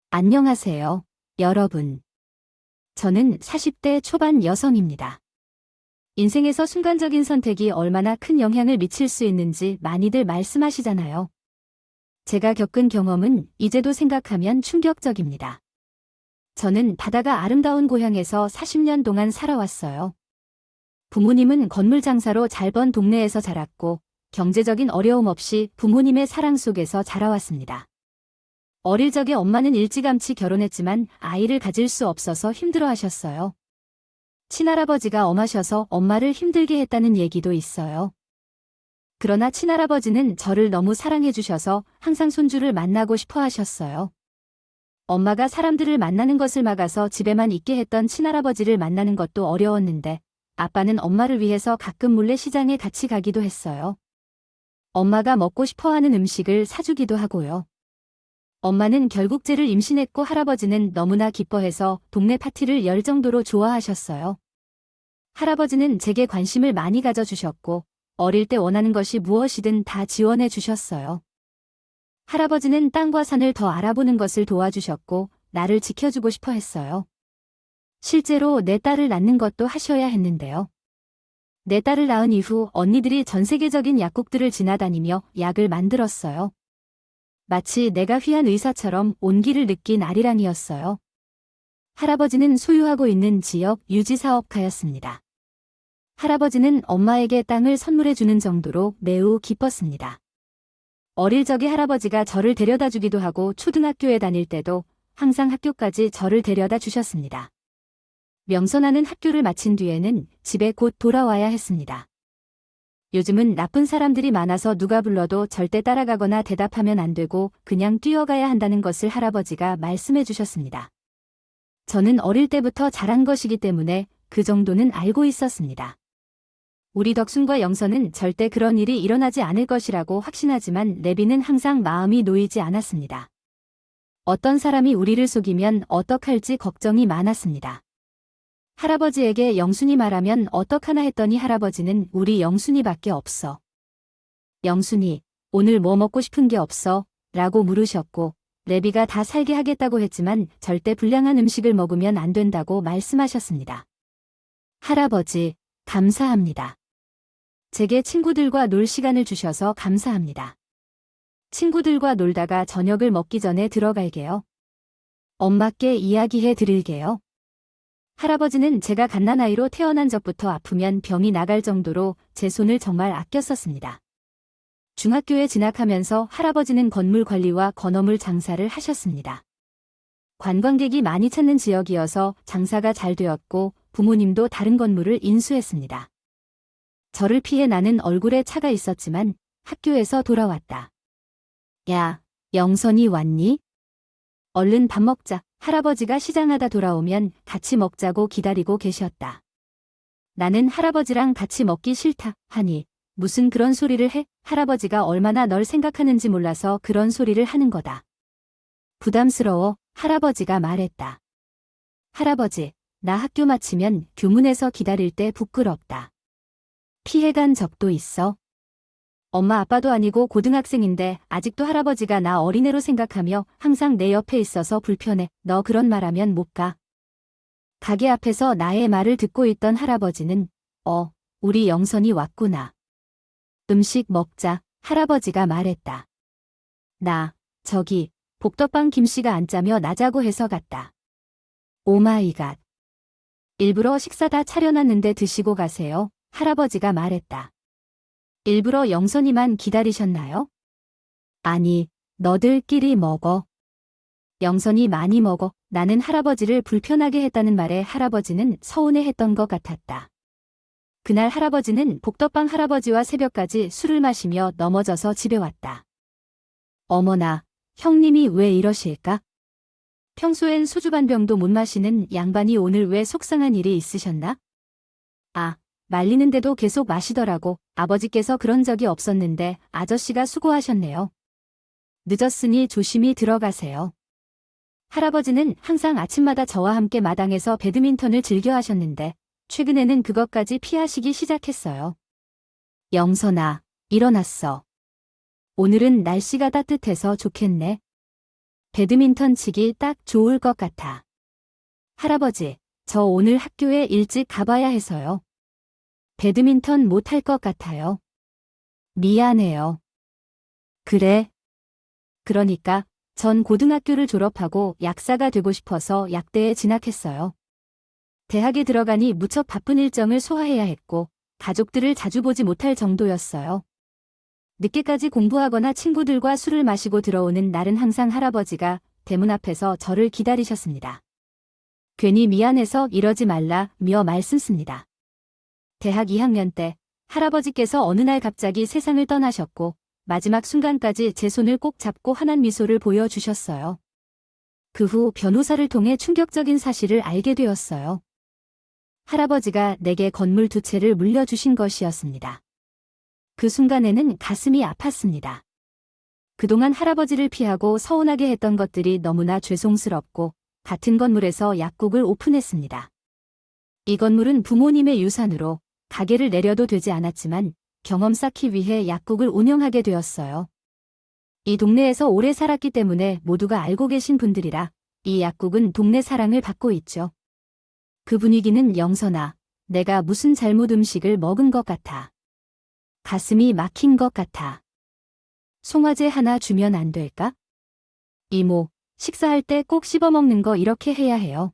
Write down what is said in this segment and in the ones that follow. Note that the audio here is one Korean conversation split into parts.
안녕하세요, 여러분. 저는 40대 초반 여성입니다. 인생에서 순간적인 선택이 얼마나 큰 영향을 미칠 수 있는지 많이들 말씀하시잖아요. 제가 겪은 경험은 이제도 생각하면 충격적입니다. 저는 바다가 아름다운 고향에서 40년 동안 살아왔어요. 부모님은 건물 장사로 잘 번 동네에서 자랐고 경제적인 어려움 없이 부모님의 사랑 속에서 자라왔습니다. 어릴 적에 엄마는 일찌감치 결혼했지만 아이를 가질 수 없어서 힘들어하셨어요. 친할아버지가 엄하셔서 엄마를 힘들게 했다는 얘기도 있어요. 그러나 친할아버지는 저를 너무 사랑해 주셔서 항상 손주를 만나고 싶어 하셨어요. 엄마가 사람들을 만나는 것을 막아서 집에만 있게 했던 친할아버지를 만나는 것도 어려웠는데 아빠는 엄마를 위해서 가끔 몰래 시장에 같이 가기도 했어요. 엄마가 먹고 싶어 하는 음식을 사주기도 하고요. 엄마는 결국째를 임신했고 할아버지는 너무나 기뻐해서 동네 파티를 열 정도로 좋아하셨어요. 할아버지는 제게 관심을 많이 가져주셨고 어릴 때 원하는 것이 무엇이든 다 지원해 주셨어요. 할아버지는 땅과 산을 더 알아보는 것을 도와주셨고 나를 지켜주고 싶어 했어요. 실제로 내 딸을 낳는 것도 하셔야 했는데요. 내 딸을 낳은 이후 언니들이 전 세계적인 약국들을 지나다니며 약을 만들었어요. 마치 내가 휘한 의사처럼 온기를 느낀 아리랑이었어요. 할아버지는 소유하고 있는 지역 유지사업가였습니다. 할아버지는 엄마에게 땅을 선물해 주는 정도로 매우 기뻤습니다. 어릴 적에 할아버지가 저를 데려다 주기도 하고 초등학교에 다닐 때도 항상 학교까지 저를 데려다 주셨습니다. 명선하는 학교를 마친 뒤에는 집에 곧 돌아와야 했습니다. 요즘은 나쁜 사람들이 많아서 누가 불러도 절대 따라가거나 대답하면 안 되고 그냥 뛰어가야 한다는 것을 할아버지가 말씀해 주셨습니다. 저는 어릴 때부터 자란 것이기 때문에 그 정도는 알고 있었습니다. 우리 덕순과 영선은 절대 그런 일이 일어나지 않을 것이라고 확신하지만 레비는 항상 마음이 놓이지 않았습니다. 어떤 사람이 우리를 속이면 어떡할지 걱정이 많았습니다. 할아버지에게 영순이 말하면 어떡하나 했더니 할아버지는 우리 영순이밖에 없어. 영순이, 오늘 뭐 먹고 싶은 게 없어? 라고 물으셨고 레비가 다 살게 하겠다고 했지만 절대 불량한 음식을 먹으면 안 된다고 말씀하셨습니다. 할아버지, 감사합니다. 제게 친구들과 놀 시간을 주셔서 감사합니다. 친구들과 놀다가 저녁을 먹기 전에 들어갈게요. 엄마께 이야기해 드릴게요. 할아버지는 제가 갓난아이로 태어난 적부터 아프면 병이 나갈 정도로 제 손을 정말 아껴 썼습니다. 중학교에 진학하면서 할아버지는 건물 관리와 건어물 장사를 하셨습니다. 관광객이 많이 찾는 지역이어서 장사가 잘 되었고 부모님도 다른 건물을 인수했습니다. 저를 피해 나는 얼굴에 차가 있었지만 학교에서 돌아왔다. 야, 영선이 왔니? 얼른 밥 먹자. 할아버지가 시장하다 돌아오면 같이 먹자고 기다리고 계셨다. 나는 할아버지랑 같이 먹기 싫다 하니 무슨 그런 소리를 해? 할아버지가 얼마나 널 생각하는지 몰라서 그런 소리를 하는 거다. 부담스러워, 할아버지가 말했다. 할아버지, 나 학교 마치면 교문에서 기다릴 때 부끄럽다. 피해간 적도 있어? 엄마 아빠도 아니고 고등학생인데 아직도 할아버지가 나 어린애로 생각하며 항상 내 옆에 있어서 불편해. 너 그런 말하면 못 가. 가게 앞에서 나의 말을 듣고 있던 할아버지는 우리 영선이 왔구나. 음식 먹자, 할아버지가 말했다. 나, 저기, 복덕방 김씨가 안 짜며 나자고 해서 갔다. 오마이갓. 일부러 식사 다 차려놨는데 드시고 가세요, 할아버지가 말했다. 일부러 영선이만 기다리셨나요? 아니, 너들끼리 먹어. 영선이 많이 먹어. 나는 할아버지를 불편하게 했다는 말에 할아버지는 서운해했던 것 같았다. 그날 할아버지는 복덕방 할아버지와 새벽까지 술을 마시며 넘어져서 집에 왔다. 어머나, 형님이 왜 이러실까? 평소엔 소주 반 병도 못 마시는 양반이 오늘 왜 속상한 일이 있으셨나? 아, 말리는데도 계속 마시더라고. 아버지께서 그런 적이 없었는데 아저씨가 수고하셨네요. 늦었으니 조심히 들어가세요. 할아버지는 항상 아침마다 저와 함께 마당에서 배드민턴을 즐겨 하셨는데 최근에는 그것까지 피하시기 시작했어요. 영선아, 일어났어. 오늘은 날씨가 따뜻해서 좋겠네. 배드민턴 치기 딱 좋을 것 같아. 할아버지, 저 오늘 학교에 일찍 가봐야 해서요. 배드민턴 못할 것 같아요. 미안해요. 그래. 그러니까 전 고등학교를 졸업하고 약사가 되고 싶어서 약대에 진학했어요. 대학에 들어가니 무척 바쁜 일정을 소화해야 했고 가족들을 자주 보지 못할 정도였어요. 늦게까지 공부하거나 친구들과 술을 마시고 들어오는 날은 항상 할아버지가 대문 앞에서 저를 기다리셨습니다. 괜히 미안해서 이러지 말라며 말씀습니다. 대학 2학년 때 할아버지께서 어느 날 갑자기 세상을 떠나셨고 마지막 순간까지 제 손을 꼭 잡고 환한 미소를 보여주셨어요. 그 후 변호사를 통해 충격적인 사실을 알게 되었어요. 할아버지가 내게 건물 2채를 물려주신 것이었습니다. 그 순간에는 가슴이 아팠습니다. 그동안 할아버지를 피하고 서운하게 했던 것들이 너무나 죄송스럽고 같은 건물에서 약국을 오픈했습니다. 이 건물은 부모님의 유산으로 가게를 내려도 되지 않았지만 경험 쌓기 위해 약국을 운영하게 되었어요. 이 동네에서 오래 살았기 때문에 모두가 알고 계신 분들이라 이 약국은 동네 사랑을 받고 있죠. 그 분위기는 영선아, 내가 무슨 잘못 음식을 먹은 것 같아. 가슴이 막힌 것 같아. 송화제 하나 주면 안 될까? 이모, 식사할 때 꼭 씹어 먹는 거 이렇게 해야 해요.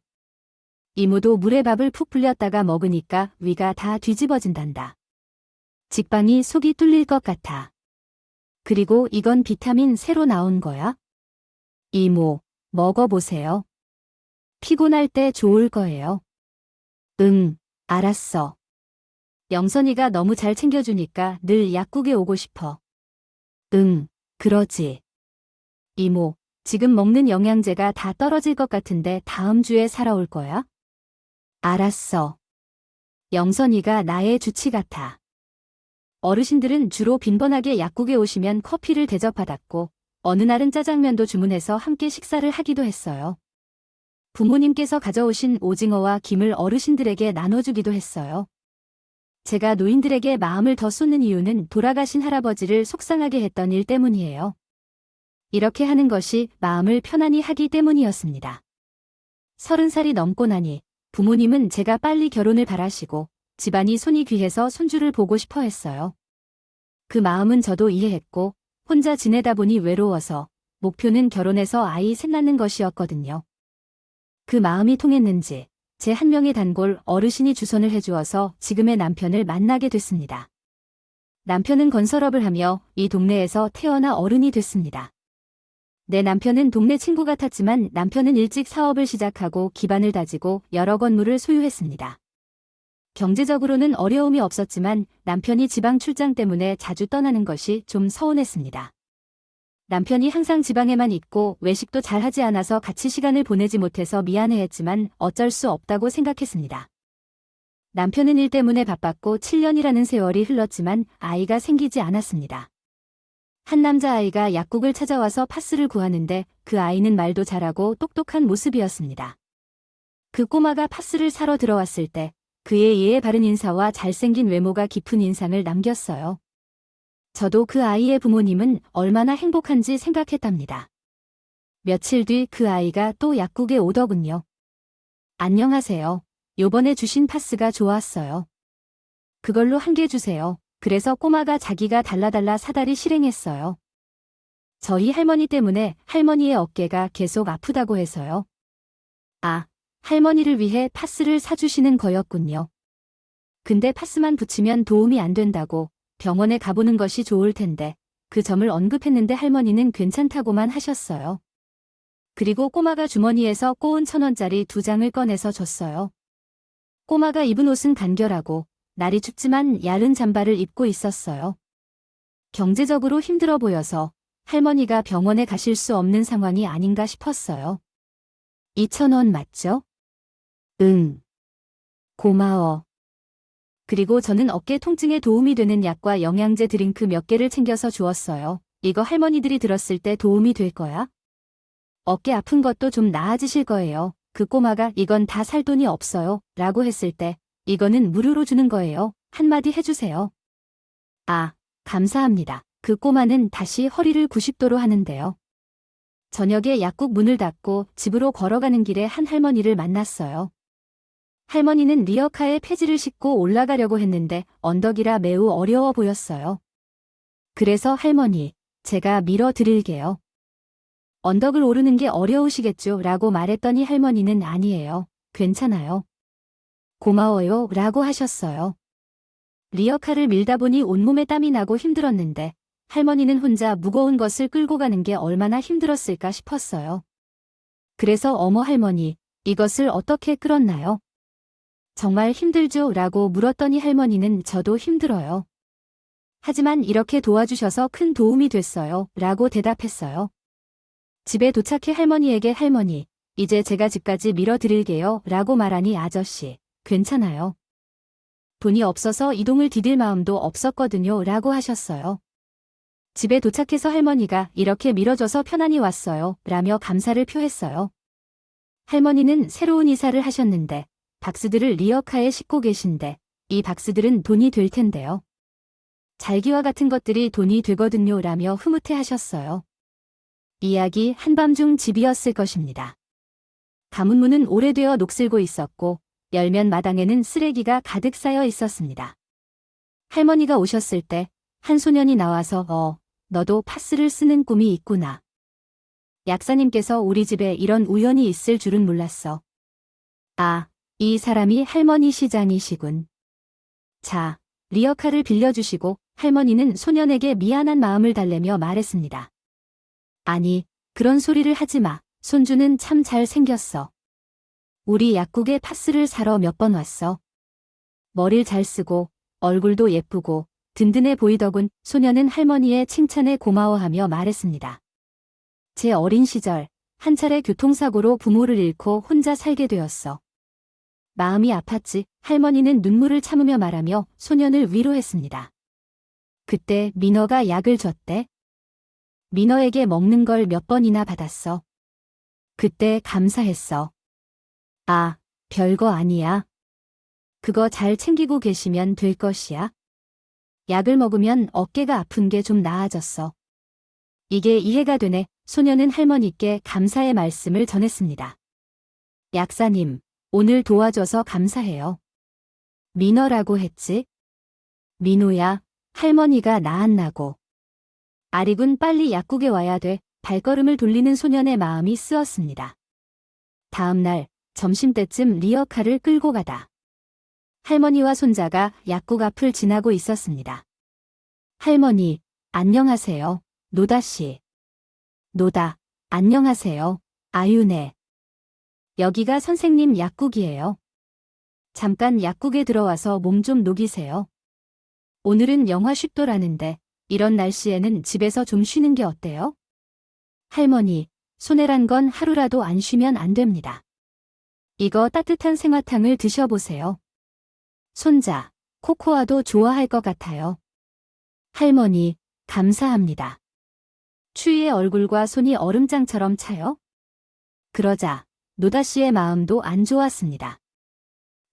이모도 물에 밥을 푹 불렸다가 먹으니까 위가 다 뒤집어진단다. 직방이 속이 뚫릴 것 같아. 그리고 이건 비타민 새로 나온 거야? 이모, 먹어보세요. 피곤할 때 좋을 거예요. 응, 알았어. 영선이가 너무 잘 챙겨주니까 늘 약국에 오고 싶어. 응, 그러지. 이모, 지금 먹는 영양제가 다 떨어질 것 같은데 다음 주에 사러 올 거야? 알았어. 영선이가 나의 주치 같아. 어르신들은 주로 빈번하게 약국에 오시면 커피를 대접받았고 어느 날은 짜장면도 주문해서 함께 식사를 하기도 했어요. 부모님께서 가져오신 오징어와 김을 어르신들에게 나눠주기도 했어요. 제가 노인들에게 마음을 더 쏟는 이유는 돌아가신 할아버지를 속상하게 했던 일 때문이에요. 이렇게 하는 것이 마음을 편안히 하기 때문이었습니다. 30살이 넘고 나니 부모님은 제가 빨리 결혼을 바라시고 집안이 손이 귀해서 손주를 보고 싶어 했어요. 그 마음은 저도 이해했고 혼자 지내다 보니 외로워서 목표는 결혼해서 아이 셋 낳는 것이었거든요. 그 마음이 통했는지 제 한 명의 단골 어르신이 주선을 해주어서 지금의 남편을 만나게 됐습니다. 남편은 건설업을 하며 이 동네에서 태어나 어른이 됐습니다. 내 남편은 동네 친구 같았지만 남편은 일찍 사업을 시작하고 기반을 다지고 여러 건물을 소유했습니다. 경제적으로는 어려움이 없었지만 남편이 지방 출장 때문에 자주 떠나는 것이 좀 서운했습니다. 남편이 항상 지방에만 있고 외식도 잘하지 않아서 같이 시간을 보내지 못해서 미안해했지만 어쩔 수 없다고 생각했습니다. 남편은 일 때문에 바빴고 7년이라는 세월이 흘렀지만 아이가 생기지 않았습니다. 한 남자아이가 약국을 찾아와서 파스를 구하는데 그 아이는 말도 잘하고 똑똑한 모습이었습니다. 그 꼬마가 파스를 사러 들어왔을 때 그의 예의 바른 인사와 잘생긴 외모가 깊은 인상을 남겼어요. 저도 그 아이의 부모님은 얼마나 행복한지 생각했답니다. 며칠 뒤 그 아이가 또 약국에 오더군요. 안녕하세요. 요번에 주신 파스가 좋았어요. 그걸로 1개 주세요. 그래서 꼬마가 자기가 달라달라 사다리 실행했어요. 저희 할머니 때문에 할머니의 어깨가 계속 아프다고 해서요. 아, 할머니를 위해 파스를 사주시는 거였군요. 근데 파스만 붙이면 도움이 안 된다고 병원에 가보는 것이 좋을 텐데 그 점을 언급했는데 할머니는 괜찮다고만 하셨어요. 그리고 꼬마가 주머니에서 꼬은 1,000원짜리 2장을 꺼내서 줬어요. 꼬마가 입은 옷은 간결하고 날이 춥지만 얇은 잠바를 입고 있었어요. 경제적으로 힘들어 보여서 할머니가 병원에 가실 수 없는 상황이 아닌가 싶었어요. 2,000원 맞죠? 응. 고마워. 그리고 저는 어깨 통증에 도움이 되는 약과 영양제 드링크 몇 개를 챙겨서 주었어요. 이거 할머니들이 들었을 때 도움이 될 거야? 어깨 아픈 것도 좀 나아지실 거예요. 그 꼬마가 이건 다 살 돈이 없어요. 라고 했을 때 이거는 무료로 주는 거예요. 한마디 해주세요. 아, 감사합니다. 그 꼬마는 다시 허리를 90도로 하는데요. 저녁에 약국 문을 닫고 집으로 걸어가는 길에 한 할머니를 만났어요. 할머니는 리어카에 폐지를 싣고 올라가려고 했는데 언덕이라 매우 어려워 보였어요. 그래서 할머니, 제가 밀어드릴게요. 언덕을 오르는 게 어려우시겠죠? 라고 말했더니 할머니는 아니에요. 괜찮아요. 고마워요. 라고 하셨어요. 리어카를 밀다 보니 온몸에 땀이 나고 힘들었는데 할머니는 혼자 무거운 것을 끌고 가는 게 얼마나 힘들었을까 싶었어요. 그래서 어머 할머니, 이것을 어떻게 끌었나요? 정말 힘들죠? 라고 물었더니 할머니는 저도 힘들어요. 하지만 이렇게 도와주셔서 큰 도움이 됐어요. 라고 대답했어요. 집에 도착해 할머니에게 할머니, 이제 제가 집까지 밀어드릴게요. 라고 말하니 아저씨, 괜찮아요. 돈이 없어서 이동을 디딜 마음도 없었거든요. 라고 하셨어요. 집에 도착해서 할머니가 이렇게 밀어줘서 편안히 왔어요. 라며 감사를 표했어요. 할머니는 새로운 이사를 하셨는데 박스들을 리어카에 싣고 계신데 이 박스들은 돈이 될 텐데요. 잘기와 같은 것들이 돈이 되거든요. 라며 흐뭇해 하셨어요. 이야기 한밤중 집이었을 것입니다. 가문문은 오래되어 녹슬고 있었고 열면 마당에는 쓰레기가 가득 쌓여 있었습니다. 할머니가 오셨을 때 한 소년이 나와서 너도 파스를 쓰는 꿈이 있구나. 약사님께서 우리 집에 이런 우연이 있을 줄은 몰랐어. 아, 이 사람이 할머니 시장이시군. 자, 리어카를 빌려주시고 할머니는 소년에게 미안한 마음을 달래며 말했습니다. 아니, 그런 소리를 하지 마. 손주는 참 잘생겼어. 우리 약국에 파스를 사러 몇 번 왔어. 머리를 잘 쓰고 얼굴도 예쁘고 든든해 보이더군. 소년은 할머니의 칭찬에 고마워하며 말했습니다. 제 어린 시절 한 차례 교통사고로 부모를 잃고 혼자 살게 되었어. 마음이 아팠지. 할머니는 눈물을 참으며 말하며 소년을 위로했습니다. 그때 민호가 약을 줬대. 민호에게 먹는 걸 몇 번이나 받았어. 그때 감사했어. 아, 별거 아니야. 그거 잘 챙기고 계시면 될 것이야. 약을 먹으면 어깨가 아픈 게 좀 나아졌어. 이게 이해가 되네. 소년은 할머니께 감사의 말씀을 전했습니다. 약사님, 오늘 도와줘서 감사해요. 민호라고 했지? 민호야, 할머니가 나았나고. 아리군 빨리 약국에 와야 돼. 발걸음을 돌리는 소년의 마음이 쓰었습니다. 다음 날 점심때쯤 리어카를 끌고 가다. 할머니와 손자가 약국 앞을 지나고 있었습니다. 할머니, 안녕하세요. 노다씨. 노다, 안녕하세요. 아유네. 여기가 선생님 약국이에요. 잠깐 약국에 들어와서 몸 좀 녹이세요. 오늘은 영하 10도라는데 이런 날씨에는 집에서 좀 쉬는 게 어때요? 할머니, 손해란 건 하루라도 안 쉬면 안 됩니다. 이거 따뜻한 생화탕을 드셔보세요. 손자, 코코아도 좋아할 것 같아요. 할머니, 감사합니다. 추위에 얼굴과 손이 얼음장처럼 차요? 그러자 노다씨의 마음도 안 좋았습니다.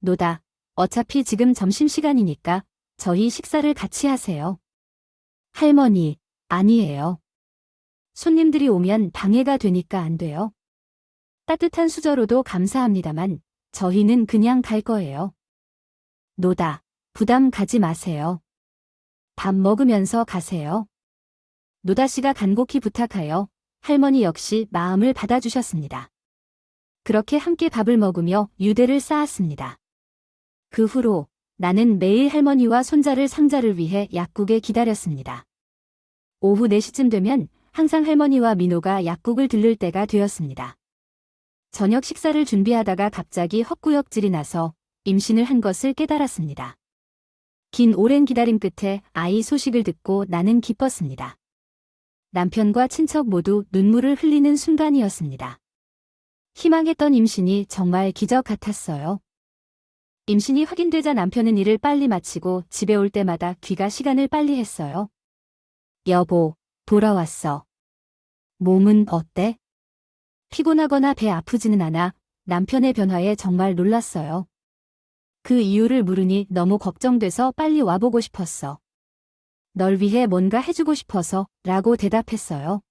노다, 어차피 지금 점심시간이니까 저희 식사를 같이 하세요. 할머니, 아니에요. 손님들이 오면 방해가 되니까 안 돼요. 따뜻한 수저로도 감사합니다만 저희는 그냥 갈 거예요. 노다, 부담 가지 마세요. 밥 먹으면서 가세요. 노다씨가 간곡히 부탁하여 할머니 역시 마음을 받아주셨습니다. 그렇게 함께 밥을 먹으며 유대를 쌓았습니다. 그 후로 나는 매일 할머니와 손자를 상자를 위해 약국에 기다렸습니다. 오후 4시쯤 되면 항상 할머니와 민호가 약국을 들를 때가 되었습니다. 저녁 식사를 준비하다가 갑자기 헛구역질이 나서 임신을 한 것을 깨달았습니다. 긴 오랜 기다림 끝에 아이 소식을 듣고 나는 기뻤습니다. 남편과 친척 모두 눈물을 흘리는 순간이었습니다. 희망했던 임신이 정말 기적 같았어요. 임신이 확인되자 남편은 일을 빨리 마치고 집에 올 때마다 귀가 시간을 빨리 했어요. 여보, 돌아왔어. 몸은 어때? 피곤하거나 배 아프지는 않아. 남편의 변화에 정말 놀랐어요. 그 이유를 물으니 너무 걱정돼서 빨리 와보고 싶었어. 널 위해 뭔가 해주고 싶어서 라고 대답했어요.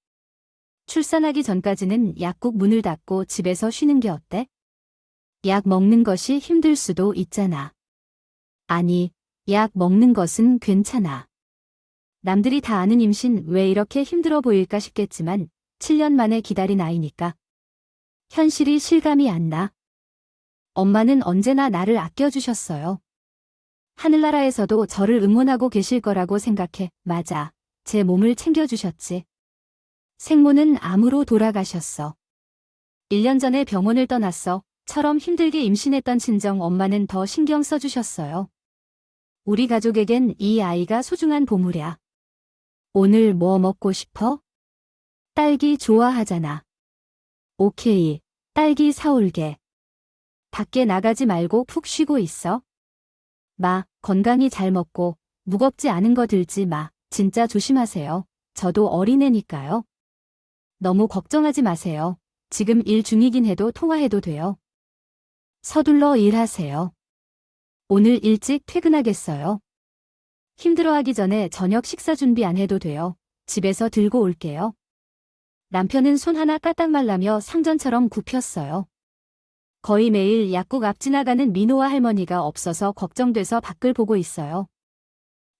출산하기 전까지는 약국 문을 닫고 집에서 쉬는 게 어때? 약 먹는 것이 힘들 수도 있잖아. 아니, 약 먹는 것은 괜찮아. 남들이 다 아는 임신 왜 이렇게 힘들어 보일까 싶겠지만 7년 만에 기다린 아이니까. 현실이 실감이 안 나. 엄마는 언제나 나를 아껴주셨어요. 하늘나라에서도 저를 응원하고 계실 거라고 생각해. 맞아. 제 몸을 챙겨주셨지. 생모는 암으로 돌아가셨어. 1년 전에 병원을 떠났어. 처럼 힘들게 임신했던 친정 엄마는 더 신경 써주셨어요. 우리 가족에겐 이 아이가 소중한 보물이야. 오늘 뭐 먹고 싶어? 딸기 좋아하잖아. 오케이, 딸기 사올게. 밖에 나가지 말고 푹 쉬고 있어. 마, 건강히 잘 먹고 무겁지 않은 거 들지 마. 진짜 조심하세요. 저도 어린애니까요. 너무 걱정하지 마세요. 지금 일 중이긴 해도 통화해도 돼요. 서둘러 일하세요. 오늘 일찍 퇴근하겠어요. 힘들어하기 전에 저녁 식사 준비 안 해도 돼요. 집에서 들고 올게요. 남편은 손 하나 까딱 말라며 상전처럼 굽혔어요. 거의 매일 약국 앞 지나가는 민호와 할머니가 없어서 걱정돼서 밖을 보고 있어요.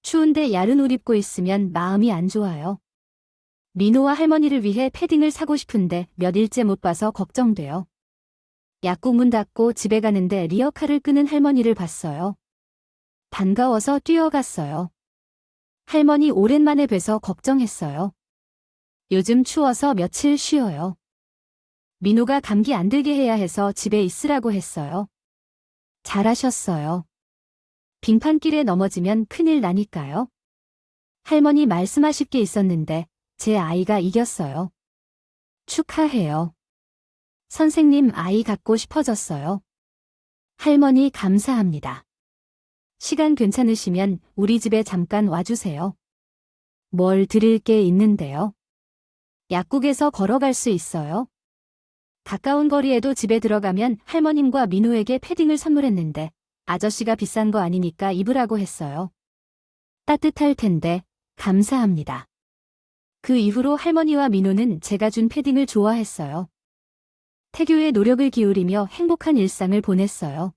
추운데 야른 옷 입고 있으면 마음이 안 좋아요. 민호와 할머니를 위해 패딩을 사고 싶은데 몇 일째 못 봐서 걱정돼요. 약국 문 닫고 집에 가는데 리어카를 끄는 할머니를 봤어요. 반가워서 뛰어갔어요. 할머니 오랜만에 뵈서 걱정했어요. 요즘 추워서 며칠 쉬어요. 민호가 감기 안 들게 해야 해서 집에 있으라고 했어요. 잘하셨어요. 빙판길에 넘어지면 큰일 나니까요. 할머니 말씀하실 게 있었는데 제 아이가 이겼어요. 축하해요. 선생님 아이 갖고 싶어졌어요. 할머니 감사합니다. 시간 괜찮으시면 우리 집에 잠깐 와주세요. 뭘 드릴 게 있는데요. 약국에서 걸어갈 수 있어요. 가까운 거리에도 집에 들어가면 할머님과 민호에게 패딩을 선물했는데 아저씨가 비싼 거 아니니까 입으라고 했어요. 따뜻할 텐데 감사합니다. 그 이후로 할머니와 민호는 제가 준 패딩을 좋아했어요. 태교에 노력을 기울이며 행복한 일상을 보냈어요.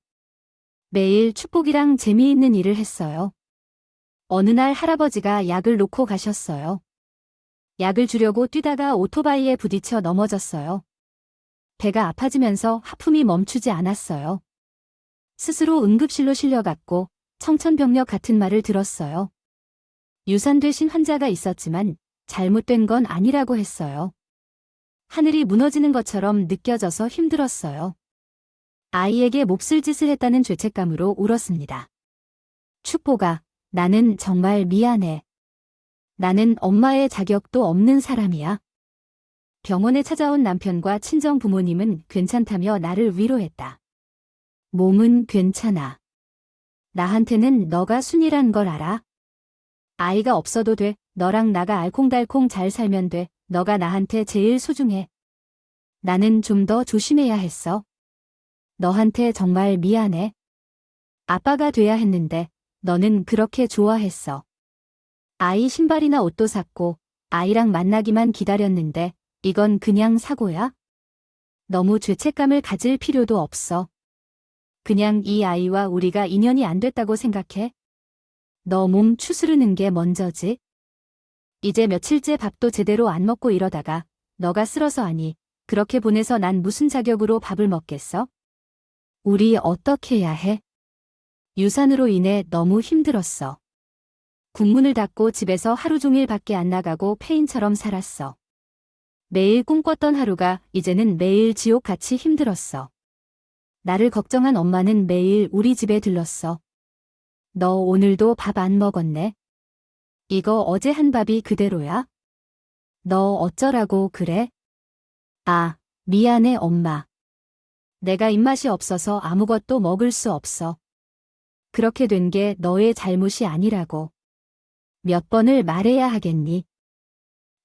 매일 축복이랑 재미있는 일을 했어요. 어느 날 할아버지가 약을 놓고 가셨어요. 약을 주려고 뛰다가 오토바이에 부딪혀 넘어졌어요. 배가 아파지면서 하품이 멈추지 않았어요. 스스로 응급실로 실려갔고 청천벽력 같은 말을 들었어요. 유산되신 환자가 있었지만 잘못된 건 아니라고 했어요. 하늘이 무너지는 것처럼 느껴져서 힘들었어요. 아이에게 몹쓸 짓을 했다는 죄책감으로 울었습니다. 축복아, 나는 정말 미안해. 나는 엄마의 자격도 없는 사람이야. 병원에 찾아온 남편과 친정 부모님은 괜찮다며 나를 위로했다. 몸은 괜찮아. 나한테는 너가 순이란 걸 알아? 아이가 없어도 돼. 너랑 나가 알콩달콩 잘 살면 돼. 너가 나한테 제일 소중해. 나는 좀 더 조심해야 했어. 너한테 정말 미안해. 아빠가 돼야 했는데 너는 그렇게 좋아했어. 아이 신발이나 옷도 샀고 아이랑 만나기만 기다렸는데 이건 그냥 사고야? 너무 죄책감을 가질 필요도 없어. 그냥 이 아이와 우리가 인연이 안 됐다고 생각해. 너 몸 추스르는 게 먼저지. 이제 며칠째 밥도 제대로 안 먹고 이러다가 너가 쓸어서 하니 그렇게 보내서 난 무슨 자격으로 밥을 먹겠어? 우리 어떻게 해야 해? 유산으로 인해 너무 힘들었어. 국문을 닫고 집에서 하루 종일 밖에 안 나가고 폐인처럼 살았어. 매일 꿈꿨던 하루가 이제는 매일 지옥같이 힘들었어. 나를 걱정한 엄마는 매일 우리 집에 들렀어. 너 오늘도 밥 안 먹었네? 이거 어제 한 밥이 그대로야? 너 어쩌라고 그래? 아, 미안해 엄마. 내가 입맛이 없어서 아무것도 먹을 수 없어. 그렇게 된 게 너의 잘못이 아니라고. 몇 번을 말해야 하겠니?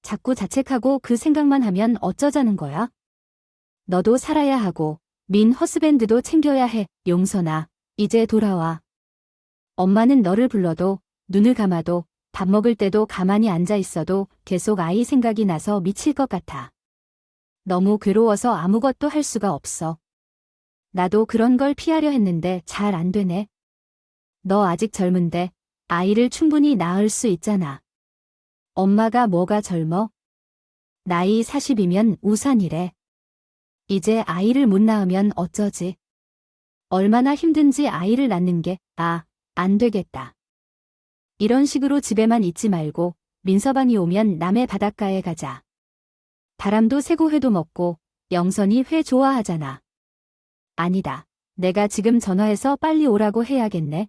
자꾸 자책하고 그 생각만 하면 어쩌자는 거야? 너도 살아야 하고 민 허스밴드도 챙겨야 해. 용선아, 이제 돌아와. 엄마는 너를 불러도 눈을 감아도 밥 먹을 때도 가만히 앉아 있어도 계속 아이 생각이 나서 미칠 것 같아. 너무 괴로워서 아무것도 할 수가 없어. 나도 그런 걸 피하려 했는데 잘 안 되네. 너 아직 젊은데 아이를 충분히 낳을 수 있잖아. 엄마가 뭐가 젊어? 나이 40이면 우산이래. 이제 아이를 못 낳으면 어쩌지? 얼마나 힘든지 아이를 낳는 게, 안 되겠다. 이런 식으로 집에만 있지 말고 민서방이 오면 남해 바닷가에 가자. 바람도 새고 회도 먹고 영선이 회 좋아하잖아. 아니다. 내가 지금 전화해서 빨리 오라고 해야겠네.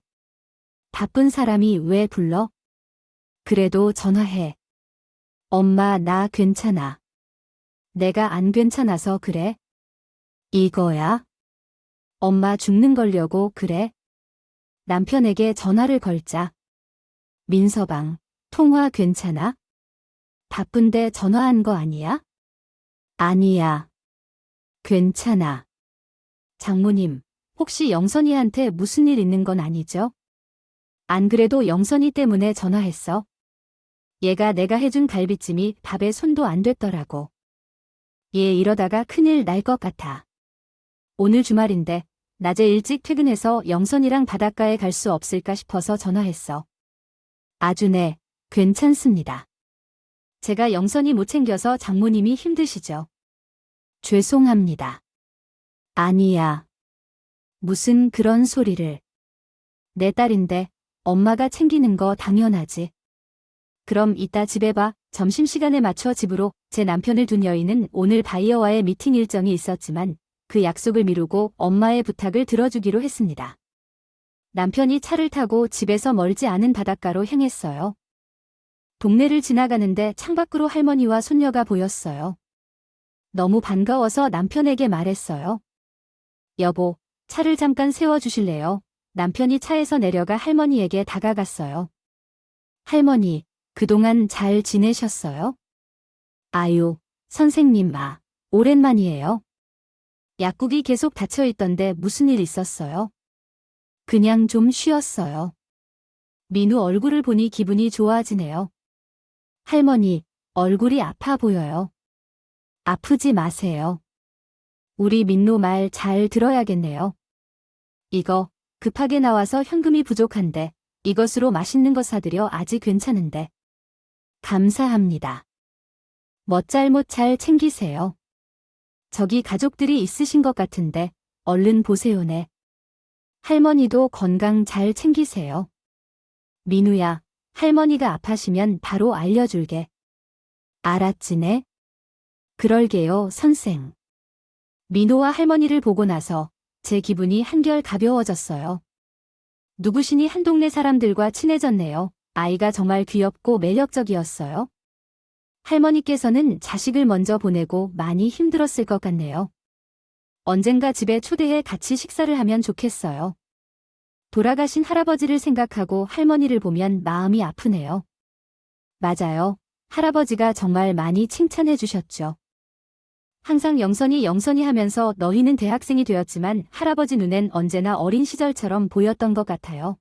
바쁜 사람이 왜 불러? 그래도 전화해. 엄마, 나 괜찮아. 내가 안 괜찮아서 그래? 이거야? 엄마 죽는 거려고 그래? 남편에게 전화를 걸자. 민서방, 통화 괜찮아? 바쁜데 전화한 거 아니야? 아니야. 괜찮아. 장모님, 혹시 영선이한테 무슨 일 있는 건 아니죠? 안 그래도 영선이 때문에 전화했어. 얘가 내가 해준 갈비찜이 밥에 손도 안 댔더라고. 얘 이러다가 큰일 날 것 같아. 오늘 주말인데 낮에 일찍 퇴근해서 영선이랑 바닷가에 갈 수 없을까 싶어서 전화했어. 아주 네, 괜찮습니다. 제가 영선이 못 챙겨서 장모님이 힘드시죠? 죄송합니다. 아니야. 무슨 그런 소리를. 내 딸인데 엄마가 챙기는 거 당연하지. 그럼 이따 집에 봐. 점심시간에 맞춰 집으로. 제 남편을 둔 여인은 오늘 바이어와의 미팅 일정이 있었지만 그 약속을 미루고 엄마의 부탁을 들어주기로 했습니다. 남편이 차를 타고 집에서 멀지 않은 바닷가로 향했어요. 동네를 지나가는데 창밖으로 할머니와 손녀가 보였어요. 너무 반가워서 남편에게 말했어요. 여보, 차를 잠깐 세워주실래요? 남편이 차에서 내려가 할머니에게 다가갔어요. 할머니, 그동안 잘 지내셨어요? 아유, 선생님 오랜만이에요. 약국이 계속 닫혀있던데 무슨 일 있었어요? 그냥 좀 쉬었어요. 민우 얼굴을 보니 기분이 좋아지네요. 할머니, 얼굴이 아파 보여요. 아프지 마세요. 우리 민노 말 잘 들어야겠네요. 이거, 급하게 나와서 현금이 부족한데 이것으로 맛있는 거 사드려 아직 괜찮은데. 감사합니다. 멋잘못 잘 챙기세요. 저기 가족들이 있으신 것 같은데 얼른 보세요네. 할머니도 건강 잘 챙기세요. 민우야, 할머니가 아파시면 바로 알려줄게. 알았지네? 그럴게요, 선생. 민호와 할머니를 보고 나서 제 기분이 한결 가벼워졌어요. 누구시니 한 동네 사람들과 친해졌네요. 아이가 정말 귀엽고 매력적이었어요. 할머니께서는 자식을 먼저 보내고 많이 힘들었을 것 같네요. 언젠가 집에 초대해 같이 식사를 하면 좋겠어요. 돌아가신 할아버지를 생각하고 할머니를 보면 마음이 아프네요. 맞아요. 할아버지가 정말 많이 칭찬해 주셨죠. 항상 영선이 하면서 너희는 대학생이 되었지만 할아버지 눈엔 언제나 어린 시절처럼 보였던 것 같아요.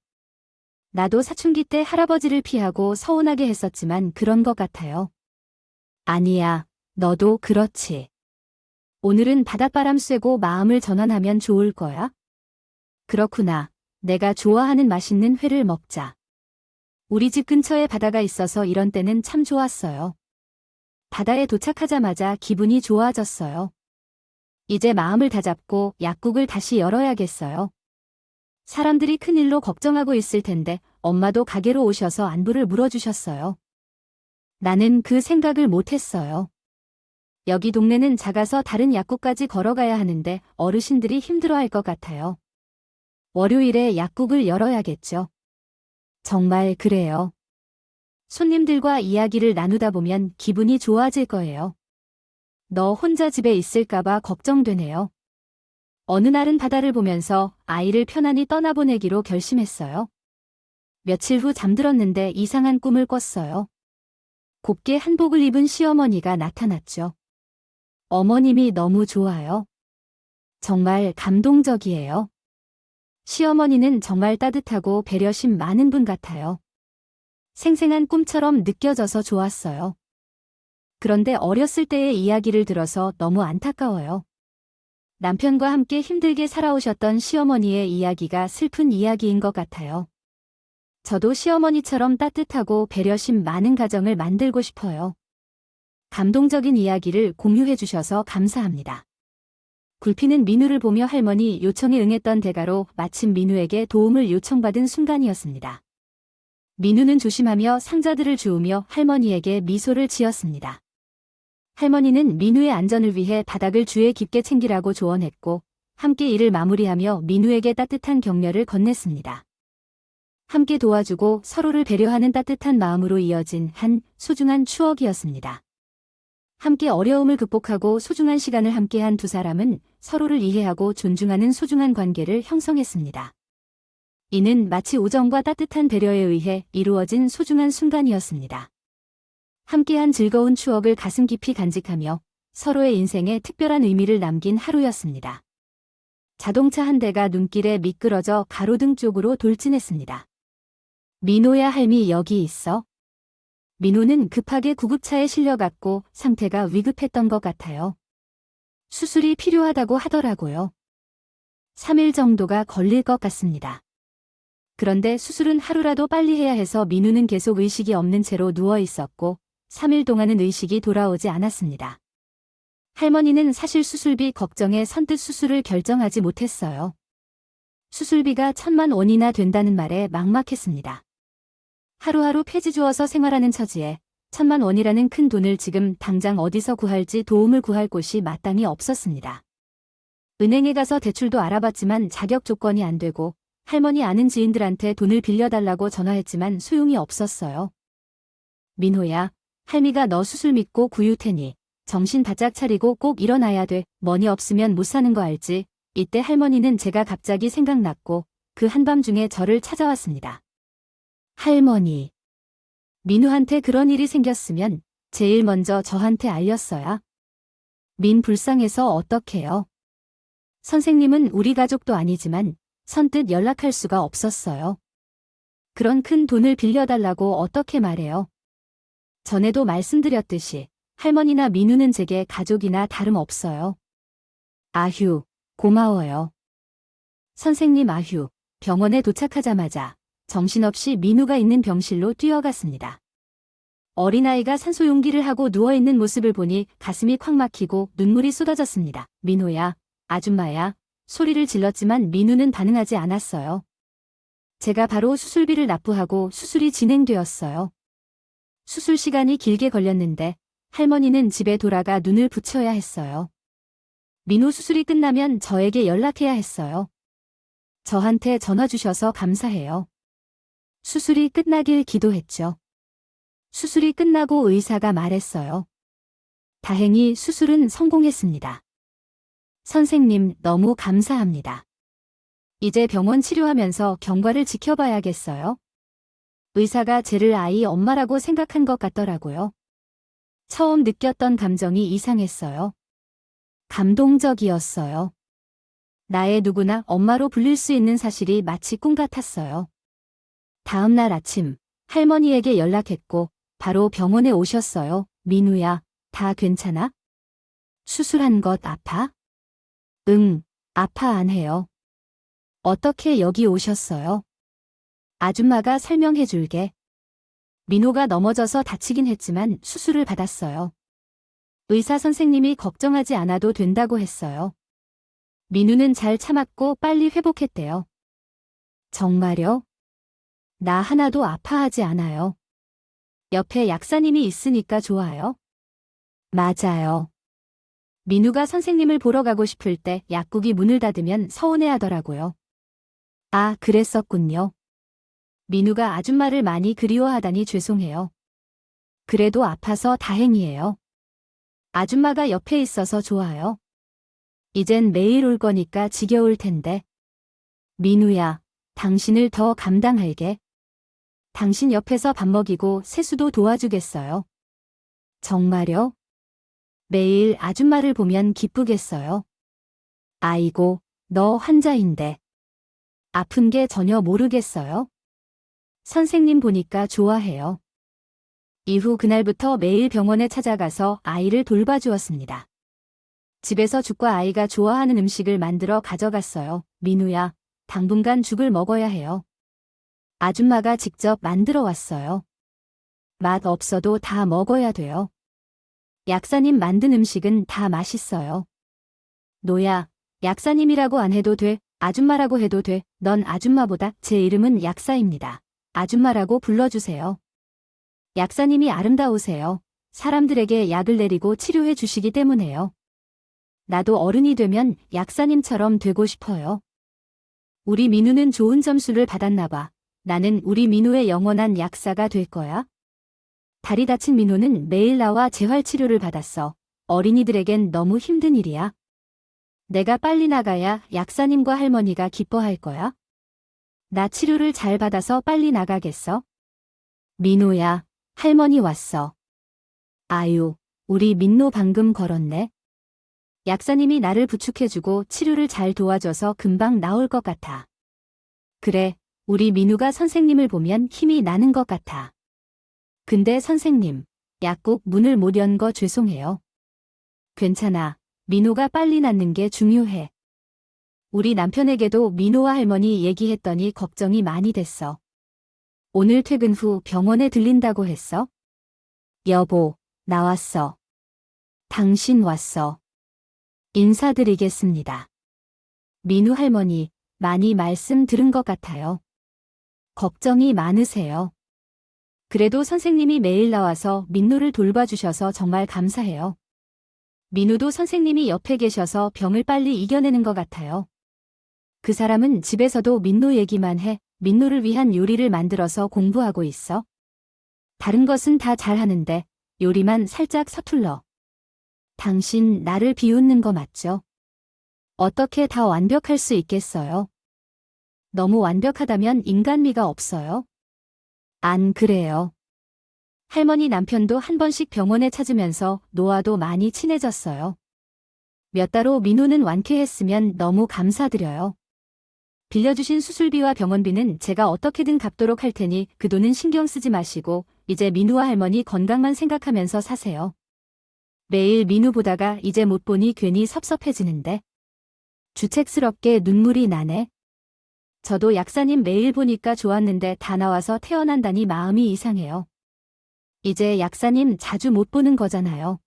나도 사춘기 때 할아버지를 피하고 서운하게 했었지만 그런 것 같아요. 아니야, 너도 그렇지. 오늘은 바닷바람 쐬고 마음을 전환하면 좋을 거야. 그렇구나. 내가 좋아하는 맛있는 회를 먹자. 우리 집 근처에 바다가 있어서 이런 때는 참 좋았어요. 바다에 도착하자마자 기분이 좋아졌어요. 이제 마음을 다잡고 약국을 다시 열어야겠어요. 사람들이 큰일로 걱정하고 있을 텐데 엄마도 가게로 오셔서 안부를 물어주셨어요. 나는 그 생각을 못했어요. 여기 동네는 작아서 다른 약국까지 걸어가야 하는데 어르신들이 힘들어할 것 같아요. 월요일에 약국을 열어야겠죠. 정말 그래요. 손님들과 이야기를 나누다 보면 기분이 좋아질 거예요. 너 혼자 집에 있을까봐 걱정되네요. 어느 날은 바다를 보면서 아이를 편안히 떠나보내기로 결심했어요. 며칠 후 잠들었는데 이상한 꿈을 꿨어요. 곱게 한복을 입은 시어머니가 나타났죠. 어머님이 너무 좋아요. 정말 감동적이에요. 시어머니는 정말 따뜻하고 배려심 많은 분 같아요. 생생한 꿈처럼 느껴져서 좋았어요. 그런데 어렸을 때의 이야기를 들어서 너무 안타까워요. 남편과 함께 힘들게 살아오셨던 시어머니의 이야기가 슬픈 이야기인 것 같아요. 저도 시어머니처럼 따뜻하고 배려심 많은 가정을 만들고 싶어요. 감동적인 이야기를 공유해 주셔서 감사합니다. 굴피는 민우를 보며 할머니 요청에 응했던 대가로 마침 민우에게 도움을 요청받은 순간이었습니다. 민우는 조심하며 상자들을 주우며 할머니에게 미소를 지었습니다. 할머니는 민우의 안전을 위해 바닥을 주의 깊게 챙기라고 조언했고 함께 일을 마무리하며 민우에게 따뜻한 격려를 건넸습니다. 함께 도와주고 서로를 배려하는 따뜻한 마음으로 이어진 한 소중한 추억이었습니다. 함께 어려움을 극복하고 소중한 시간을 함께한 두 사람은 서로를 이해하고 존중하는 소중한 관계를 형성했습니다. 이는 마치 우정과 따뜻한 배려에 의해 이루어진 소중한 순간이었습니다. 함께한 즐거운 추억을 가슴 깊이 간직하며 서로의 인생에 특별한 의미를 남긴 하루였습니다. 자동차 한 대가 눈길에 미끄러져 가로등 쪽으로 돌진했습니다. 민호야 할미 여기 있어? 민호는 급하게 구급차에 실려갔고 상태가 위급했던 것 같아요. 수술이 필요하다고 하더라고요. 3일 정도가 걸릴 것 같습니다. 그런데 수술은 하루라도 빨리 해야 해서 민우는 계속 의식이 없는 채로 누워 있었고 3일 동안은 의식이 돌아오지 않았습니다. 할머니는 사실 수술비 걱정에 선뜻 수술을 결정하지 못했어요. 수술비가 1,000만 원이나 된다는 말에 막막했습니다. 하루하루 폐지 주어서 생활하는 처지에 1,000만 원이라는 큰 돈을 지금 당장 어디서 구할지 도움을 구할 곳이 마땅히 없었습니다. 은행에 가서 대출도 알아봤지만 자격 조건이 안 되고 할머니 아는 지인들한테 돈을 빌려달라고 전화했지만 소용이 없었어요. 민호야, 할미가 너 수술 믿고 구유 테니 정신 바짝 차리고 꼭 일어나야 돼. 머니 없으면 못 사는 거 알지? 이때 할머니는 제가 갑자기 생각났고 그 한밤중에 저를 찾아왔습니다. 할머니. 민우한테 그런 일이 생겼으면 제일 먼저 저한테 알렸어야. 민 불쌍해서 어떡해요? 선생님은 우리 가족도 아니지만 선뜻 연락할 수가 없었어요. 그런 큰 돈을 빌려달라고 어떻게 말해요? 전에도 말씀드렸듯이 할머니나 민우는 제게 가족이나 다름없어요. 아휴, 고마워요. 선생님 아휴, 병원에 도착하자마자 정신없이 민우가 있는 병실로 뛰어갔습니다. 어린아이가 산소 용기를 하고 누워있는 모습을 보니 가슴이 콱 막히고 눈물이 쏟아졌습니다. 민호야, 아줌마야, 소리를 질렀지만 민우는 반응하지 않았어요. 제가 바로 수술비를 납부하고 수술이 진행되었어요. 수술 시간이 길게 걸렸는데 할머니는 집에 돌아가 눈을 붙여야 했어요. 민우 수술이 끝나면 저에게 연락해야 했어요. 저한테 전화 주셔서 감사해요. 수술이 끝나길 기도했죠. 수술이 끝나고 의사가 말했어요. 다행히 수술은 성공했습니다. 선생님 너무 감사합니다. 이제 병원 치료하면서 경과를 지켜봐야겠어요. 의사가 쟤를 아이 엄마라고 생각한 것 같더라고요. 처음 느꼈던 감정이 이상했어요. 감동적이었어요. 나의 누구나 엄마로 불릴 수 있는 사실이 마치 꿈 같았어요. 다음 날 아침 할머니에게 연락했고 바로 병원에 오셨어요. 민우야, 다 괜찮아? 수술한 것 아파? 응, 아파 안 해요. 어떻게 여기 오셨어요? 아줌마가 설명해 줄게. 민호가 넘어져서 다치긴 했지만 수술을 받았어요. 의사 선생님이 걱정하지 않아도 된다고 했어요. 민우는 잘 참았고 빨리 회복했대요. 정말요? 나 하나도 아파하지 않아요. 옆에 약사님이 있으니까 좋아요. 맞아요. 민우가 선생님을 보러 가고 싶을 때 약국이 문을 닫으면 서운해하더라고요. 아, 그랬었군요. 민우가 아줌마를 많이 그리워하다니 죄송해요. 그래도 아파서 다행이에요. 아줌마가 옆에 있어서 좋아요. 이젠 매일 올 거니까 지겨울 텐데. 민우야, 당신을 더 감당할게. 당신 옆에서 밥 먹이고 세수도 도와주겠어요. 정말요? 매일 아줌마를 보면 기쁘겠어요. 아이고, 너 환자인데. 아픈 게 전혀 모르겠어요? 선생님 보니까 좋아해요. 이후 그날부터 매일 병원에 찾아가서 아이를 돌봐주었습니다. 집에서 죽과 아이가 좋아하는 음식을 만들어 가져갔어요. 민우야, 당분간 죽을 먹어야 해요. 아줌마가 직접 만들어 왔어요. 맛 없어도 다 먹어야 돼요. 약사님 만든 음식은 다 맛있어요. 노야, 약사님이라고 안 해도 돼. 아줌마라고 해도 돼. 넌 아줌마보다 제 이름은 약사입니다. 아줌마라고 불러주세요. 약사님이 아름다우세요. 사람들에게 약을 내리고 치료해 주시기 때문에요. 나도 어른이 되면 약사님처럼 되고 싶어요. 우리 민우는 좋은 점수를 받았나 봐. 나는 우리 민우의 영원한 약사가 될 거야. 다리 다친 민우는 매일 나와 재활치료를 받았어. 어린이들에겐 너무 힘든 일이야. 내가 빨리 나가야 약사님과 할머니가 기뻐할 거야. 나 치료를 잘 받아서 빨리 나가겠어? 민우야, 할머니 왔어. 아유, 우리 민노 방금 걸었네. 약사님이 나를 부축해주고 치료를 잘 도와줘서 금방 나올 것 같아. 그래, 우리 민우가 선생님을 보면 힘이 나는 것 같아. 근데 선생님, 약국 문을 못 연 거 죄송해요. 괜찮아. 민호가 빨리 낫는 게 중요해. 우리 남편에게도 민호와 할머니 얘기했더니 걱정이 많이 됐어. 오늘 퇴근 후 병원에 들린다고 했어? 여보, 나왔어. 당신 왔어. 인사드리겠습니다. 민우 할머니, 많이 말씀 들은 것 같아요. 걱정이 많으세요. 그래도 선생님이 매일 나와서 민노를 돌봐주셔서 정말 감사해요. 민우도 선생님이 옆에 계셔서 병을 빨리 이겨내는 것 같아요. 그 사람은 집에서도 민노 얘기만 해. 민노를 위한 요리를 만들어서 공부하고 있어. 다른 것은 다 잘하는데 요리만 살짝 서툴러. 당신 나를 비웃는 거 맞죠? 어떻게 다 완벽할 수 있겠어요? 너무 완벽하다면 인간미가 없어요. 안 그래요. 할머니 남편도 한 번씩 병원에 찾으면서 노아도 많이 친해졌어요. 몇 달 후 민호는 완쾌했으면 너무 감사드려요. 빌려주신 수술비와 병원비는 제가 어떻게든 갚도록 할 테니 그 돈은 신경 쓰지 마시고 이제 민우와 할머니 건강만 생각하면서 사세요. 매일 민우 보다가 이제 못 보니 괜히 섭섭해지는데. 주책스럽게 눈물이 나네. 저도 약사님 매일 보니까 좋았는데 다 나와서 태어난다니 마음이 이상해요. 이제 약사님 자주 못 보는 거잖아요.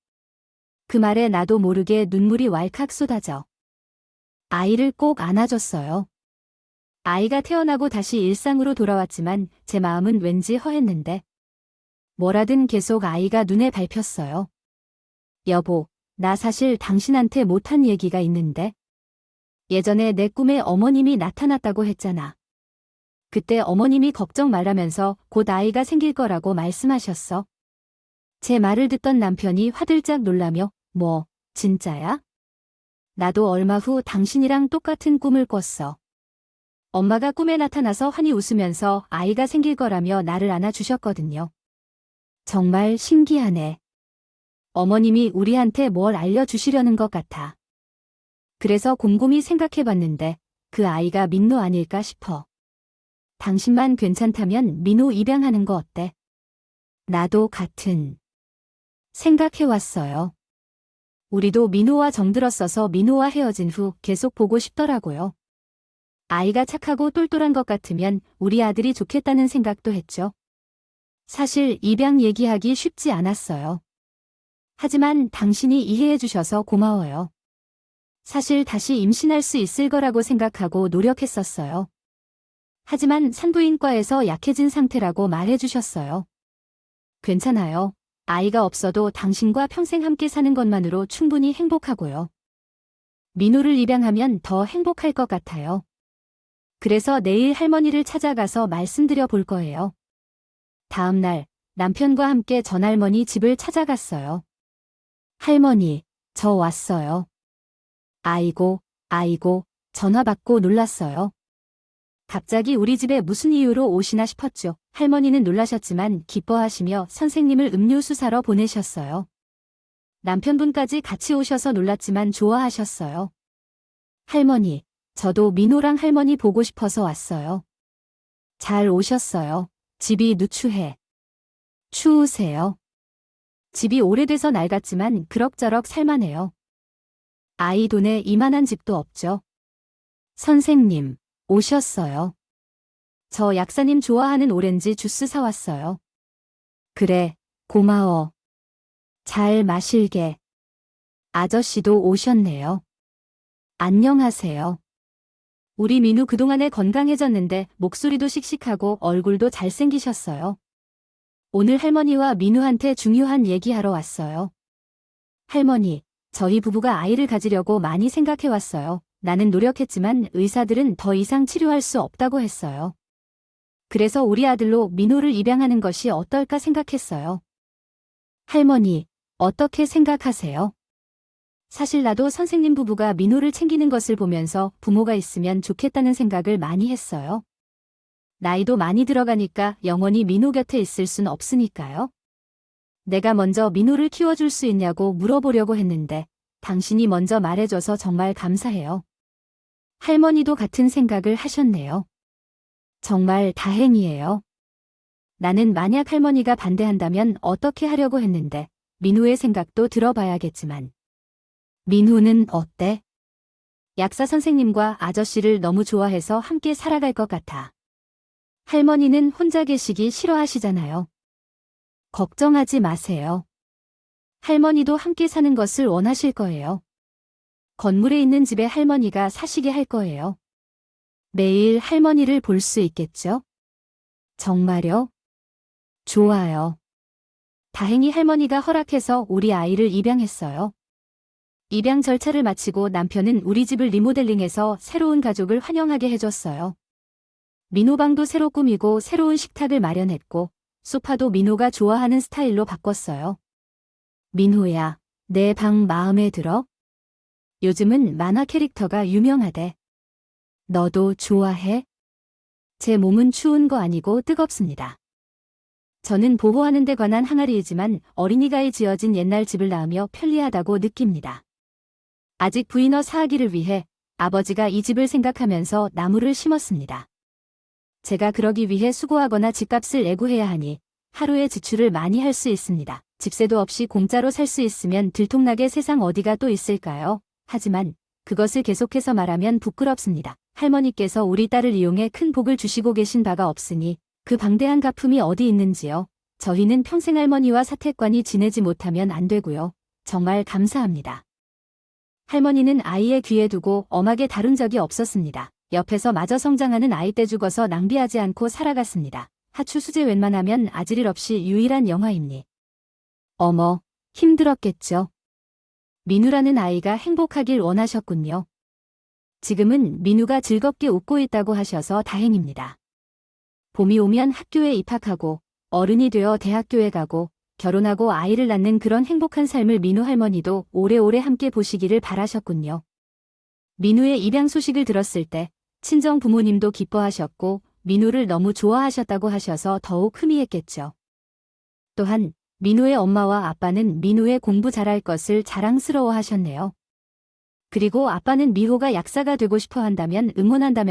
그 말에 나도 모르게 눈물이 왈칵 쏟아져. 아이를 꼭 안아줬어요. 아이가 태어나고 다시 일상으로 돌아왔지만 제 마음은 왠지 허했는데. 뭐라든 계속 아이가 눈에 밟혔어요. 여보, 나 사실 당신한테 못한 얘기가 있는데. 예전에 내 꿈에 어머님이 나타났다고 했잖아. 그때 어머님이 걱정 말라면서 곧 아이가 생길 거라고 말씀하셨어. 제 말을 듣던 남편이 화들짝 놀라며 뭐, 진짜야? 나도 얼마 후 당신이랑 똑같은 꿈을 꿨어. 엄마가 꿈에 나타나서 환히 웃으면서 아이가 생길 거라며 나를 안아주셨거든요. 정말 신기하네. 어머님이 우리한테 뭘 알려주시려는 것 같아. 그래서 곰곰이 생각해봤는데 그 아이가 민노 아닐까 싶어. 당신만 괜찮다면 민호 입양하는 거 어때? 나도 같은 생각해왔어요. 우리도 민호와 정들었어서 민호와 헤어진 후 계속 보고 싶더라고요. 아이가 착하고 똘똘한 것 같으면 우리 아들이 좋겠다는 생각도 했죠. 사실 입양 얘기하기 쉽지 않았어요. 하지만 당신이 이해해 주셔서 고마워요. 사실 다시 임신할 수 있을 거라고 생각하고 노력했었어요. 하지만 산부인과에서 약해진 상태라고 말해주셨어요. 괜찮아요. 아이가 없어도 당신과 평생 함께 사는 것만으로 충분히 행복하고요. 민호를 입양하면 더 행복할 것 같아요. 그래서 내일 할머니를 찾아가서 말씀드려 볼 거예요. 다음 날 남편과 함께 전할머니 집을 찾아갔어요. 할머니, 저 왔어요. 아이고, 전화 받고 놀랐어요. 갑자기 우리 집에 무슨 이유로 오시나 싶었죠. 할머니는 놀라셨지만 기뻐하시며 선생님을 음료수 사러 보내셨어요. 남편분까지 같이 오셔서 놀랐지만 좋아하셨어요. 할머니, 저도 민호랑 할머니 보고 싶어서 왔어요. 잘 오셨어요. 집이 누추해. 추우세요? 집이 오래돼서 낡았지만 그럭저럭 살만해요. 아이 돈에 이만한 집도 없죠. 선생님, 오셨어요. 저 약사님 좋아하는 오렌지 주스 사왔어요. 그래, 고마워. 잘 마실게. 아저씨도 오셨네요. 안녕하세요. 우리 민우 그동안에 건강해졌는데 목소리도 씩씩하고 얼굴도 잘생기셨어요. 오늘 할머니와 민우한테 중요한 얘기하러 왔어요. 할머니, 저희 부부가 아이를 가지려고 많이 생각해왔어요. 나는 노력했지만 의사들은 더 이상 치료할 수 없다고 했어요. 그래서 우리 아들로 민호를 입양하는 것이 어떨까 생각했어요. 할머니, 어떻게 생각하세요? 사실 나도 선생님 부부가 민호를 챙기는 것을 보면서 부모가 있으면 좋겠다는 생각을 많이 했어요. 나이도 많이 들어가니까 영원히 민호 곁에 있을 순 없으니까요. 내가 먼저 민호를 키워줄 수 있냐고 물어보려고 했는데 당신이 먼저 말해줘서 정말 감사해요. 할머니도 같은 생각을 하셨네요. 정말 다행이에요. 나는 만약 할머니가 반대한다면 어떻게 하려고 했는데 민우의 생각도 들어봐야겠지만. 민우는 어때? 약사 선생님과 아저씨를 너무 좋아해서 함께 살아갈 것 같아. 할머니는 혼자 계시기 싫어하시잖아요. 걱정하지 마세요. 할머니도 함께 사는 것을 원하실 거예요. 건물에 있는 집에 할머니가 사시게 할 거예요. 매일 할머니를 볼 수 있겠죠? 정말요? 좋아요. 다행히 할머니가 허락해서 우리 아이를 입양했어요. 입양 절차를 마치고 남편은 우리 집을 리모델링해서 새로운 가족을 환영하게 해줬어요. 민호방도 새로 꾸미고 새로운 식탁을 마련했고 소파도 민호가 좋아하는 스타일로 바꿨어요. 민호야, 내 방 마음에 들어? 요즘은 만화 캐릭터가 유명하대. 너도 좋아해? 제 몸은 추운 거 아니고 뜨겁습니다. 저는 보호하는 데 관한 항아리이지만 어린이가에 지어진 옛날 집을 낳으며 편리하다고 느낍니다. 아직 부인어 사아기를 위해 아버지가 이 집을 생각하면서 나무를 심었습니다. 제가 그러기 위해 수고하거나 집값을 내고 해야 하니 하루에 지출을 많이 할 수 있습니다. 집세도 없이 공짜로 살 수 있으면 들통나게 세상 어디가 또 있을까요? 하지만 그것을 계속해서 말하면 부끄럽습니다. 할머니께서 우리 딸을 이용해 큰 복을 주시고 계신 바가 없으니 그 방대한 가품이 어디 있는지요. 저희는 평생 할머니와 사택관이 지내지 못하면 안 되고요. 정말 감사합니다. 할머니는 아이의 귀에 두고 엄하게 다룬 적이 없었습니다. 옆에서 마저 성장하는 아이 때 죽어서 낭비하지 않고 살아갔습니다. 하추 수제 웬만하면 아질일 없이 유일한 영화입니. 어머, 힘들었겠죠. 민우라는 아이가 행복하길 원하셨군요. 지금은 민우가 즐겁게 웃고 있다고 하셔서 다행입니다. 봄이 오면 학교에 입학하고 어른이 되어 대학교에 가고 결혼하고 아이를 낳는 그런 행복한 삶을 민우 할머니도 오래오래 함께 보시기를 바라셨군요. 민우의 입양 소식을 들었을 때 친정 부모님도 기뻐하셨고 민우를 너무 좋아하셨다고 하셔서 더욱 흐미했겠죠. 또한 민우의 엄마와 아빠는 민우의 공부 잘할 것을 자랑스러워 하셨네요. 그리고 아빠는 미호가 약사가 되고 싶어 한다면 응원한다면서